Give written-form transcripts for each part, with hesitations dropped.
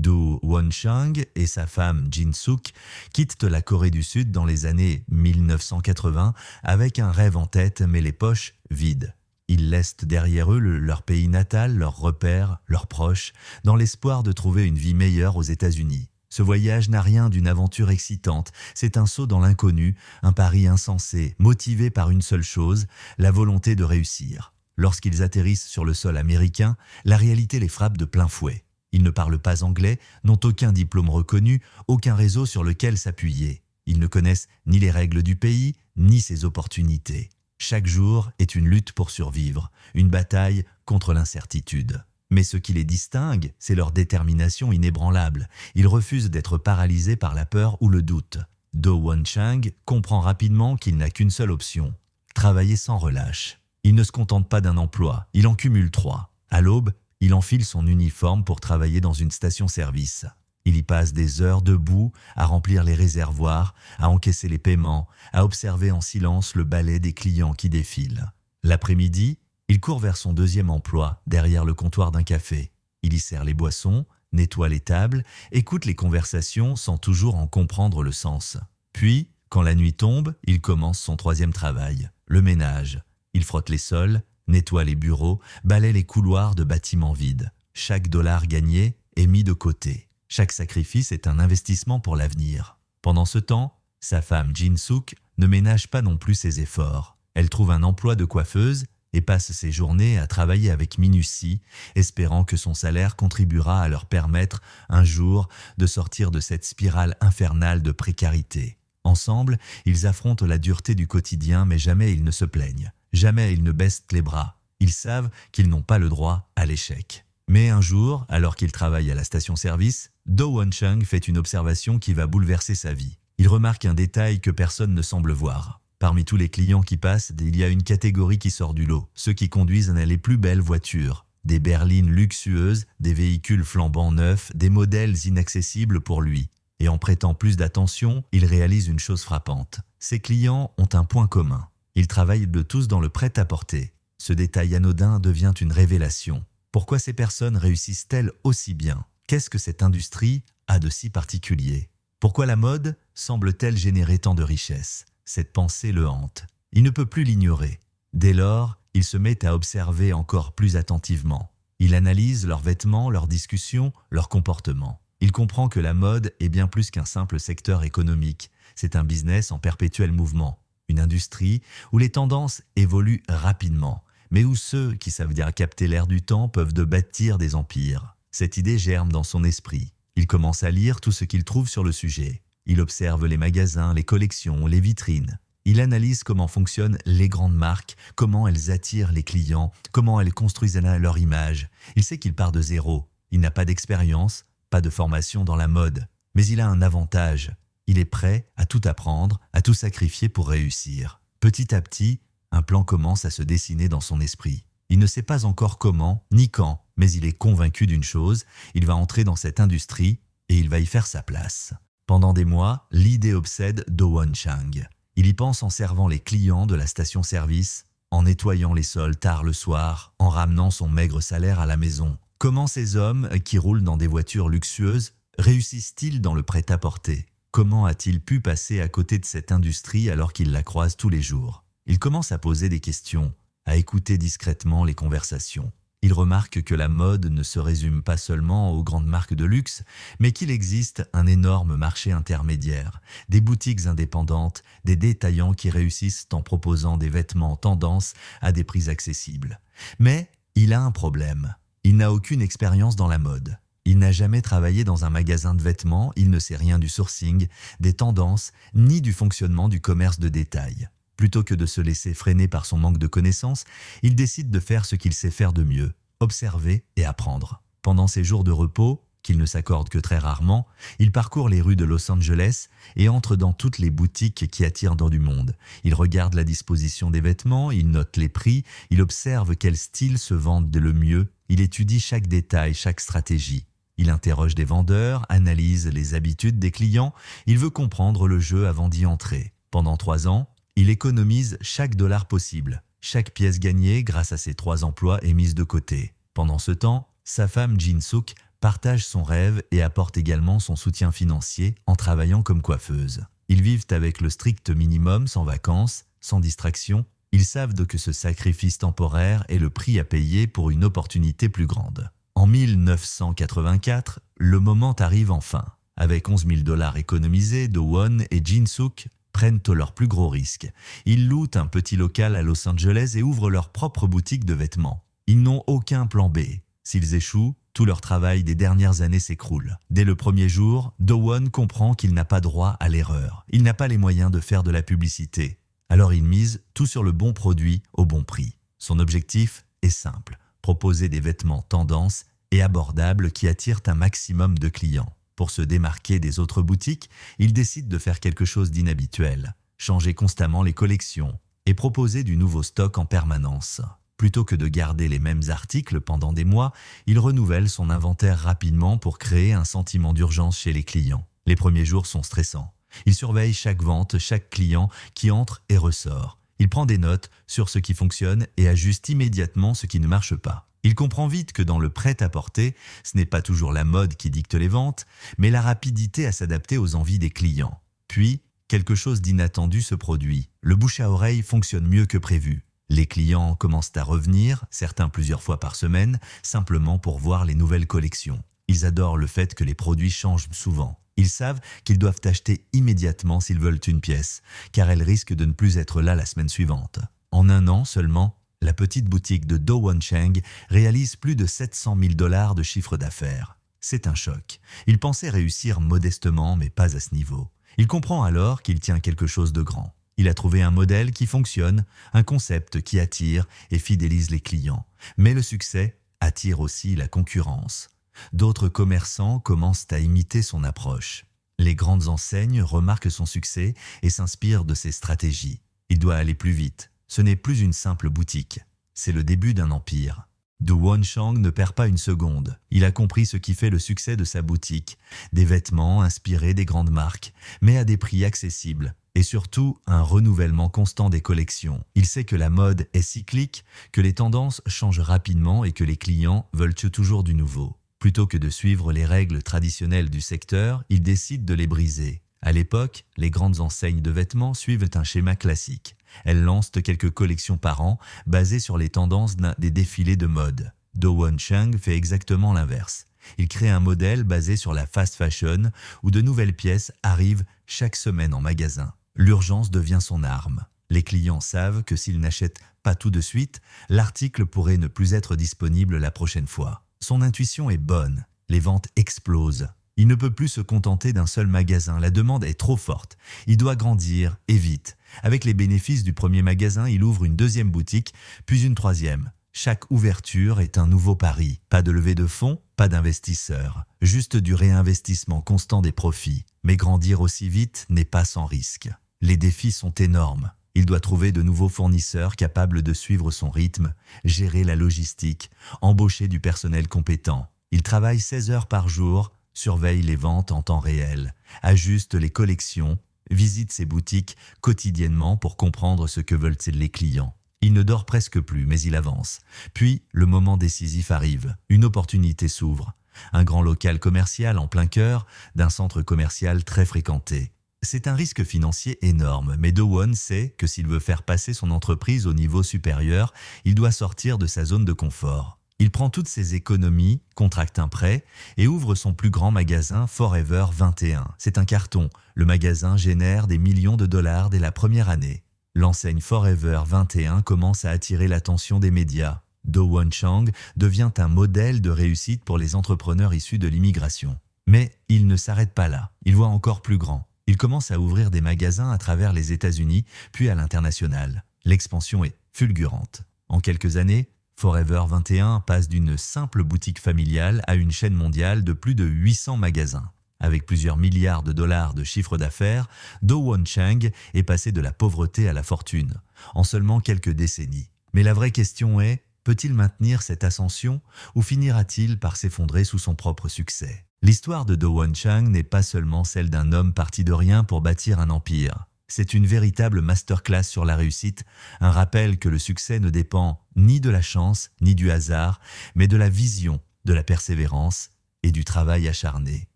Do Won-chang et sa femme Jin-suk quittent la Corée du Sud dans les années 1980 avec un rêve en tête mais les poches vides. Ils laissent derrière eux leur pays natal, leurs repères, leurs proches, dans l'espoir de trouver une vie meilleure aux États-Unis. Ce voyage n'a rien d'une aventure excitante, c'est un saut dans l'inconnu, un pari insensé, motivé par une seule chose, la volonté de réussir. Lorsqu'ils atterrissent sur le sol américain, la réalité les frappe de plein fouet. Ils ne parlent pas anglais, n'ont aucun diplôme reconnu, aucun réseau sur lequel s'appuyer. Ils ne connaissent ni les règles du pays, ni ses opportunités. Chaque jour est une lutte pour survivre, une bataille contre l'incertitude. Mais ce qui les distingue, c'est leur détermination inébranlable. Ils refusent d'être paralysés par la peur ou le doute. Do Won-chang comprend rapidement qu'il n'a qu'une seule option, travailler sans relâche. Il ne se contente pas d'un emploi, il en cumule 3. À l'aube, il enfile son uniforme pour travailler dans une station-service. Il y passe des heures debout à remplir les réservoirs, à encaisser les paiements, à observer en silence le balai des clients qui défilent. L'après-midi, il court vers son deuxième emploi, derrière le comptoir d'un café. Il y sert les boissons, nettoie les tables, écoute les conversations sans toujours en comprendre le sens. Puis, quand la nuit tombe, il commence son troisième travail, le ménage. Il frotte les sols, nettoie les bureaux, balaie les couloirs de bâtiments vides. Chaque dollar gagné est mis de côté. Chaque sacrifice est un investissement pour l'avenir. Pendant ce temps, sa femme Jin-suk ne ménage pas non plus ses efforts. Elle trouve un emploi de coiffeuse et passe ses journées à travailler avec minutie, espérant que son salaire contribuera à leur permettre, un jour, de sortir de cette spirale infernale de précarité. Ensemble, ils affrontent la dureté du quotidien, mais jamais ils ne se plaignent. Jamais ils ne baissent les bras. Ils savent qu'ils n'ont pas le droit à l'échec. Mais un jour, alors qu'il travaille à la station-service, Do Won-chang fait une observation qui va bouleverser sa vie. Il remarque un détail que personne ne semble voir. Parmi tous les clients qui passent, il y a une catégorie qui sort du lot, ceux qui conduisent les plus belles voitures. Des berlines luxueuses, des véhicules flambant neufs, des modèles inaccessibles pour lui. Et en prêtant plus d'attention, il réalise une chose frappante. Ses clients ont un point commun. Ils travaillent tous dans le prêt-à-porter. Ce détail anodin devient une révélation. Pourquoi ces personnes réussissent-elles aussi bien? Qu'est-ce que cette industrie a de si particulier? Pourquoi la mode semble-t-elle générer tant de richesses? Cette pensée le hante. Il ne peut plus l'ignorer. Dès lors, il se met à observer encore plus attentivement. Il analyse leurs vêtements, leurs discussions, leurs comportements. Il comprend que la mode est bien plus qu'un simple secteur économique. C'est un business en perpétuel mouvement. Une industrie où les tendances évoluent rapidement, mais où ceux qui savent dire capter l'air du temps peuvent de bâtir des empires. Cette idée germe dans son esprit. Il commence à lire tout ce qu'il trouve sur le sujet. Il observe les magasins, les collections, les vitrines. Il analyse comment fonctionnent les grandes marques, comment elles attirent les clients, comment elles construisent leur image. Il sait qu'il part de zéro. Il n'a pas d'expérience, pas de formation dans la mode. Mais il a un avantage. Il est prêt à tout apprendre, à tout sacrifier pour réussir. Petit à petit, un plan commence à se dessiner dans son esprit. Il ne sait pas encore comment, ni quand, mais il est convaincu d'une chose, il va entrer dans cette industrie et il va y faire sa place. Pendant des mois, l'idée obsède Do Won-chang. Il y pense en servant les clients de la station-service, en nettoyant les sols tard le soir, en ramenant son maigre salaire à la maison. Comment ces hommes, qui roulent dans des voitures luxueuses, réussissent-ils dans le prêt-à-porter? Comment a-t-il pu passer à côté de cette industrie alors qu'il la croise tous les jours? Il commence à poser des questions, à écouter discrètement les conversations. Il remarque que la mode ne se résume pas seulement aux grandes marques de luxe, mais qu'il existe un énorme marché intermédiaire, des boutiques indépendantes, des détaillants qui réussissent en proposant des vêtements tendance à des prix accessibles. Mais il a un problème. Il n'a aucune expérience dans la mode. Il n'a jamais travaillé dans un magasin de vêtements, il ne sait rien du sourcing, des tendances, ni du fonctionnement du commerce de détail. Plutôt que de se laisser freiner par son manque de connaissances, il décide de faire ce qu'il sait faire de mieux, observer et apprendre. Pendant ses jours de repos, qu'il ne s'accorde que très rarement, il parcourt les rues de Los Angeles et entre dans toutes les boutiques qui attirent dans du monde. Il regarde la disposition des vêtements, il note les prix, il observe quels styles se vendent le mieux, il étudie chaque détail, chaque stratégie. Il interroge des vendeurs, analyse les habitudes des clients, il veut comprendre le jeu avant d'y entrer. Pendant 3 ans, il économise chaque dollar possible. Chaque pièce gagnée grâce à ses 3 emplois est mise de côté. Pendant ce temps, sa femme Jin-suk partage son rêve et apporte également son soutien financier en travaillant comme coiffeuse. Ils vivent avec le strict minimum, sans vacances, sans distraction. Ils savent que ce sacrifice temporaire est le prix à payer pour une opportunité plus grande. En 1984, le moment arrive enfin. Avec 11 000 $ économisés, Do-won et Jin-suk prennent leurs plus gros risques. Ils louent un petit local à Los Angeles et ouvrent leur propre boutique de vêtements. Ils n'ont aucun plan B. S'ils échouent, tout leur travail des dernières années s'écroule. Dès le premier jour, Do-won comprend qu'il n'a pas droit à l'erreur. Il n'a pas les moyens de faire de la publicité. Alors il mise tout sur le bon produit au bon prix. Son objectif est simple, proposer des vêtements tendance et abordables qui attirent un maximum de clients. Pour se démarquer des autres boutiques, il décide de faire quelque chose d'inhabituel, changer constamment les collections et proposer du nouveau stock en permanence. Plutôt que de garder les mêmes articles pendant des mois, il renouvelle son inventaire rapidement pour créer un sentiment d'urgence chez les clients. Les premiers jours sont stressants. Il surveille chaque vente, chaque client qui entre et ressort. Il prend des notes sur ce qui fonctionne et ajuste immédiatement ce qui ne marche pas. Il comprend vite que dans le prêt-à-porter, ce n'est pas toujours la mode qui dicte les ventes, mais la rapidité à s'adapter aux envies des clients. Puis, quelque chose d'inattendu se produit. Le bouche à oreille fonctionne mieux que prévu. Les clients commencent à revenir, certains plusieurs fois par semaine, simplement pour voir les nouvelles collections. Ils adorent le fait que les produits changent souvent. Ils savent qu'ils doivent acheter immédiatement s'ils veulent une pièce, car elle risque de ne plus être là la semaine suivante. En un an seulement, la petite boutique de Do-won Chang réalise plus de 700 000 $ de chiffre d'affaires. C'est un choc. Il pensait réussir modestement, mais pas à ce niveau. Il comprend alors qu'il tient quelque chose de grand. Il a trouvé un modèle qui fonctionne, un concept qui attire et fidélise les clients. Mais le succès attire aussi la concurrence. D'autres commerçants commencent à imiter son approche. Les grandes enseignes remarquent son succès et s'inspirent de ses stratégies. Il doit aller plus vite. Ce n'est plus une simple boutique. C'est le début d'un empire. Do-won Chang ne perd pas une seconde. Il a compris ce qui fait le succès de sa boutique. Des vêtements inspirés des grandes marques, mais à des prix accessibles. Et surtout, un renouvellement constant des collections. Il sait que la mode est cyclique, que les tendances changent rapidement et que les clients veulent toujours du nouveau. Plutôt que de suivre les règles traditionnelles du secteur, il décide de les briser. À l'époque, les grandes enseignes de vêtements suivent un schéma classique. Elles lancent quelques collections par an, basées sur les tendances des défilés de mode. Do-won Chang fait exactement l'inverse. Il crée un modèle basé sur la fast fashion, où de nouvelles pièces arrivent chaque semaine en magasin. L'urgence devient son arme. Les clients savent que s'ils n'achètent pas tout de suite, l'article pourrait ne plus être disponible la prochaine fois. Son intuition est bonne. Les ventes explosent. Il ne peut plus se contenter d'un seul magasin, la demande est trop forte. Il doit grandir, et vite. Avec les bénéfices du premier magasin, il ouvre une deuxième boutique, puis une troisième. Chaque ouverture est un nouveau pari. Pas de levée de fonds, pas d'investisseurs. Juste du réinvestissement constant des profits. Mais grandir aussi vite n'est pas sans risque. Les défis sont énormes. Il doit trouver de nouveaux fournisseurs capables de suivre son rythme, gérer la logistique, embaucher du personnel compétent. Il travaille 16 heures par jour, surveille les ventes en temps réel, ajuste les collections, visite ses boutiques quotidiennement pour comprendre ce que veulent les clients. Il ne dort presque plus, mais il avance. Puis, le moment décisif arrive. Une opportunité s'ouvre. Un grand local commercial en plein cœur d'un centre commercial très fréquenté. C'est un risque financier énorme, mais Do-won sait que s'il veut faire passer son entreprise au niveau supérieur, il doit sortir de sa zone de confort. Il prend toutes ses économies, contracte un prêt et ouvre son plus grand magasin Forever 21. C'est un carton. Le magasin génère des millions de dollars dès la première année. L'enseigne Forever 21 commence à attirer l'attention des médias. Do-won Chang devient un modèle de réussite pour les entrepreneurs issus de l'immigration. Mais il ne s'arrête pas là. Il voit encore plus grand. Il commence à ouvrir des magasins à travers les États-Unis, puis à l'international. L'expansion est fulgurante. En quelques années, Forever 21 passe d'une simple boutique familiale à une chaîne mondiale de plus de 800 magasins. Avec plusieurs milliards de dollars de chiffre d'affaires, Do-won Chang est passé de la pauvreté à la fortune, en seulement quelques décennies. Mais la vraie question est, peut-il maintenir cette ascension ou finira-t-il par s'effondrer sous son propre succès? L'histoire de Do-won Chang n'est pas seulement celle d'un homme parti de rien pour bâtir un empire. C'est une véritable masterclass sur la réussite, un rappel que le succès ne dépend ni de la chance, ni du hasard, mais de la vision, de la persévérance et du travail acharné.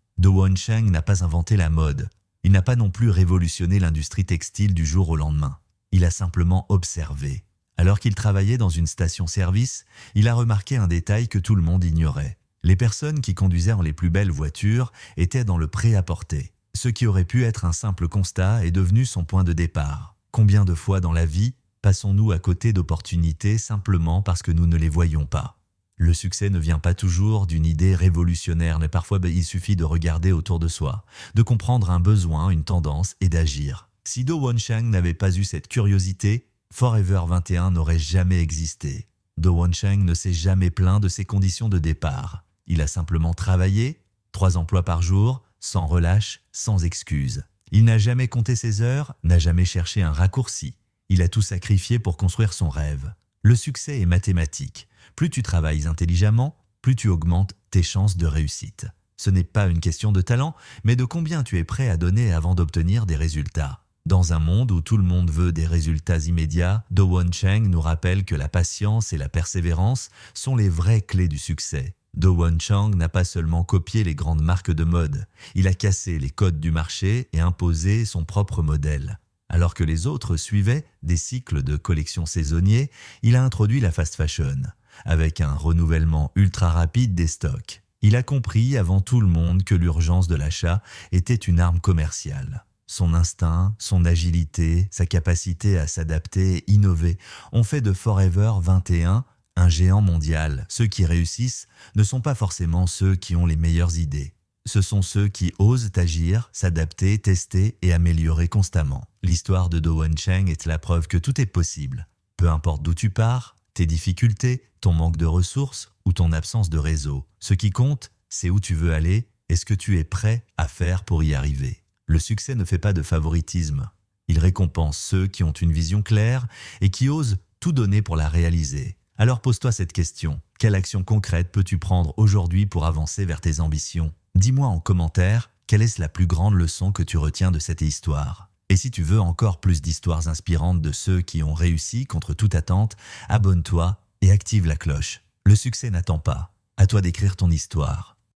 Do Won Cheng n'a pas inventé la mode. Il n'a pas non plus révolutionné l'industrie textile du jour au lendemain. Il a simplement observé. Alors qu'il travaillait dans une station-service, il a remarqué un détail que tout le monde ignorait. Les personnes qui conduisaient les plus belles voitures étaient dans le prêt-à-porter. Ce qui aurait pu être un simple constat est devenu son point de départ. Combien de fois dans la vie passons-nous à côté d'opportunités simplement parce que nous ne les voyons pas? Le succès ne vient pas toujours d'une idée révolutionnaire, mais parfois il suffit de regarder autour de soi, de comprendre un besoin, une tendance et d'agir. Si Do Won Cheng n'avait pas eu cette curiosité, Forever 21 n'aurait jamais existé. Do Won Cheng ne s'est jamais plaint de ses conditions de départ. Il a simplement travaillé, 3 emplois par jour, sans relâche, sans excuse. Il n'a jamais compté ses heures, n'a jamais cherché un raccourci. Il a tout sacrifié pour construire son rêve. Le succès est mathématique. Plus tu travailles intelligemment, plus tu augmentes tes chances de réussite. Ce n'est pas une question de talent, mais de combien tu es prêt à donner avant d'obtenir des résultats. Dans un monde où tout le monde veut des résultats immédiats, Do Won Cheng nous rappelle que la patience et la persévérance sont les vraies clés du succès. Do Won Cheng n'a pas seulement copié les grandes marques de mode, il a cassé les codes du marché et imposé son propre modèle. Alors que les autres suivaient des cycles de collections saisonniers, il a introduit la fast fashion, avec un renouvellement ultra rapide des stocks. Il a compris avant tout le monde que l'urgence de l'achat était une arme commerciale. Son instinct, son agilité, sa capacité à s'adapter et innover ont fait de Forever 21 un géant mondial. Ceux qui réussissent ne sont pas forcément ceux qui ont les meilleures idées. Ce sont ceux qui osent agir, s'adapter, tester et améliorer constamment. L'histoire de Do Won Cheng est la preuve que tout est possible. Peu importe d'où tu pars, tes difficultés, ton manque de ressources ou ton absence de réseau. Ce qui compte, c'est où tu veux aller et ce que tu es prêt à faire pour y arriver. Le succès ne fait pas de favoritisme. Il récompense ceux qui ont une vision claire et qui osent tout donner pour la réaliser. Alors pose-toi cette question. Quelle action concrète peux-tu prendre aujourd'hui pour avancer vers tes ambitions? Dis-moi en commentaire, quelle est la plus grande leçon que tu retiens de cette histoire? Et si tu veux encore plus d'histoires inspirantes de ceux qui ont réussi contre toute attente, abonne-toi et active la cloche. Le succès n'attend pas. À toi d'écrire ton histoire.